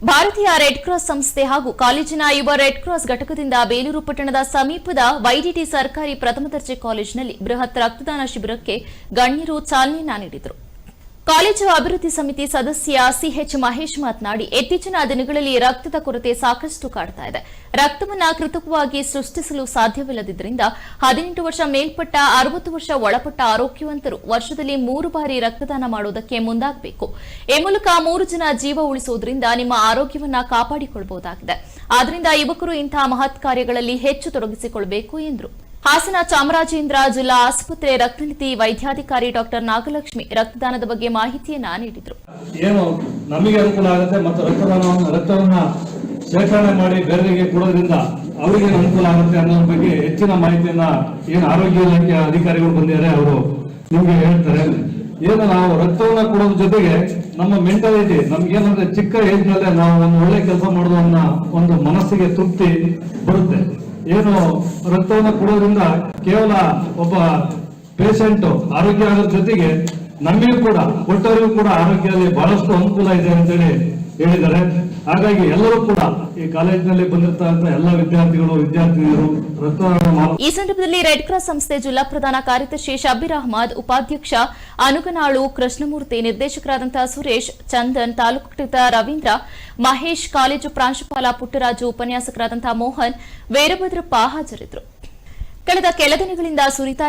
ಭಾರತೀಯ red cross ಸಂಸ್ಥೆ ಹಾಗೂ ಕಾಲೇಜಿನ ಯುವ ರೆಡ್ ಕ್ರಾಸ್ ಘಟಕದಿಂದ ಬೇಲೂರು ಪಟ್ಟಣದ ಸಮೀಪದ ವೈಡಿಟಿ ಸರ್ಕಾರಿ ಪ್ರಥಮ ದರ್ಜೆ ಕಾಲೇಜಿನಲ್ಲಿ ಬೃಹತ್ ರಕ್ತದಾನ ಶಿಬಿರಕ್ಕೆ ಗಣ್ಯರು ಚಾಲನೆಯನ್ನ ನೀಡಿದರು. ಕಾಲೇಜು ಅಭಿವೃದ್ಧಿ ಸಮಿತಿ ಸದಸ್ಯ ಸಿಎಚ್ ಮಹೇಶ್ ಮಾತನಾಡಿ, ಇತ್ತೀಚಿನ ದಿನಗಳಲ್ಲಿ ರಕ್ತದ ಕೊರತೆ ಸಾಕಷ್ಟು ಕಾಡ್ತಾ ಇದೆ. ರಕ್ತವನ್ನು ಕೃತಕವಾಗಿ ಸೃಷ್ಟಿಸಲು ಸಾಧ್ಯವಿಲ್ಲದಿದ್ದರಿಂದ 18 ವರ್ಷ ಮೇಲ್ಪಟ್ಟ 60 ವರ್ಷ ಒಳಪಟ್ಟ ಆರೋಗ್ಯವಂತರು ವರ್ಷದಲ್ಲಿ 3 ಬಾರಿ ರಕ್ತದಾನ ಮಾಡುವುದಕ್ಕೆ ಮುಂದಾಗಬೇಕು. ಈ ಮೂಲಕ 3 ಜನ ಜೀವ ಉಳಿಸುವುದರಿಂದ ನಿಮ್ಮ ಆರೋಗ್ಯವನ್ನ ಕಾಪಾಡಿಕೊಳ್ಳಬಹುದಾಗಿದೆ. ಆದ್ದರಿಂದ ಯುವಕರು ಇಂತಹ ಮಹತ್ ಕಾರ್ಯಗಳಲ್ಲಿ ಹೆಚ್ಚು ತೊಡಗಿಸಿಕೊಳ್ಳಬೇಕು ಎಂದರು. ಹಾಸನ ಚಾಮರಾಜೇಂದ್ರ ಜಿಲ್ಲಾ ಆಸ್ಪತ್ರೆ ರಕ್ತನಿಧಿ ವೈದ್ಯಾಧಿಕಾರಿ ಡಾಕ್ಟರ್ ನಾಗಲಕ್ಷ್ಮಿ ರಕ್ತದಾನದ ಬಗ್ಗೆ ಮಾಹಿತಿಯನ್ನ ನೀಡಿದರು. ಏನು ನಮಗೆ ಅನುಕೂಲ ಆಗುತ್ತೆ ಮತ್ತು ರಕ್ತವನ್ನ ಶೇಖರಣೆ ಮಾಡಿ ಬೇರೆಯವರಿಗೆ ಕೊಡೋದ್ರಿಂದ ಅವರಿಗೆ ಅನುಕೂಲ ಆಗುತ್ತೆ ಅನ್ನೋದ್ರ ಬಗ್ಗೆ ಹೆಚ್ಚಿನ ಮಾಹಿತಿಯನ್ನ ಏನು ಆರೋಗ್ಯ ಇಲಾಖೆ ಅಧಿಕಾರಿಗಳು ಬಂದಿದ್ದಾರೆ ಅವರು ನಿಮ್ಗೆ ಹೇಳ್ತಾರೆ. ಏನು ನಾವು ರಕ್ತವನ್ನ ಕೊಡೋದ್ರ ಜೊತೆಗೆ ನಮ್ಮ ಮೆಂಟಾಲಿಟಿ ನಮ್ಗೇನಂದ್ರೆ ಚಿಕ್ಕ ಏಜ್ ನಲ್ಲೇ ನಾವು ಒಂದು ಒಳ್ಳೆ ಕೆಲಸ ಮಾಡೋದು ಅನ್ನೋ ಒಂದು ಮನಸ್ಸಿಗೆ ತೃಪ್ತಿ ಬರುತ್ತೆ. ಏನು ರಕ್ತವನ್ನು ಕೊಡೋದ್ರಿಂದ ಕೇವಲ ಒಬ್ಬ ಪೇಷಂಟ್ ಆರೋಗ್ಯ ಆಗೋದ್ರ ಜೊತೆಗೆ ನಮಗೂ ಕೂಡ ಕೊಟ್ಟವರಿಗೂ ಕೂಡ ಆರೋಗ್ಯದಲ್ಲಿ ಬಹಳಷ್ಟು ಅನುಕೂಲ ಇದೆ ಅಂತೇಳಿ ಹೇಳಿದ್ದಾರೆ. ಹಾಗಾಗಿ ಎಲ್ಲರೂ ಕೂಡ ಈ ಕಾಲೇಜಿನಲ್ಲಿ ಬಂದಿರತಕ್ಕಂಥ ಎಲ್ಲ ವಿದ್ಯಾರ್ಥಿನಿಯರು ರಕ್ತದಾನ. ಈ ಸಂದರ್ಭದಲ್ಲಿ ರೆಡ್ ಕ್ರಾಸ್ ಸಂಸ್ಥೆ ಜಿಲ್ಲಾ ಪ್ರಧಾನ ಕಾರ್ಯದರ್ಶಿ ಶಬೀರ್ ಅಹಮದ್, ಉಪಾಧ್ಯಕ್ಷ ಅನುಗನಾಳು ಕೃಷ್ಣಮೂರ್ತಿ, ನಿರ್ದೇಶಕರಾದಂತಹ ಸುರೇಶ್, ಚಂದನ್, ತಾಲೂಕು ರವೀಂದ್ರ, ಮಹೇಶ್, ಕಾಲೇಜು ಪ್ರಾಂಶುಪಾಲ ಪುಟ್ಟರಾಜು, ಉಪನ್ಯಾಸಕರಾದಂತಹ ಮೋಹನ್, ವೀರಭದ್ರಪ್ಪ ಹಾಜರಿದ್ದರು. ಕಳೆದ ಕೆಲ ದಿನಗಳಿಂದ ಸುರಿತಾ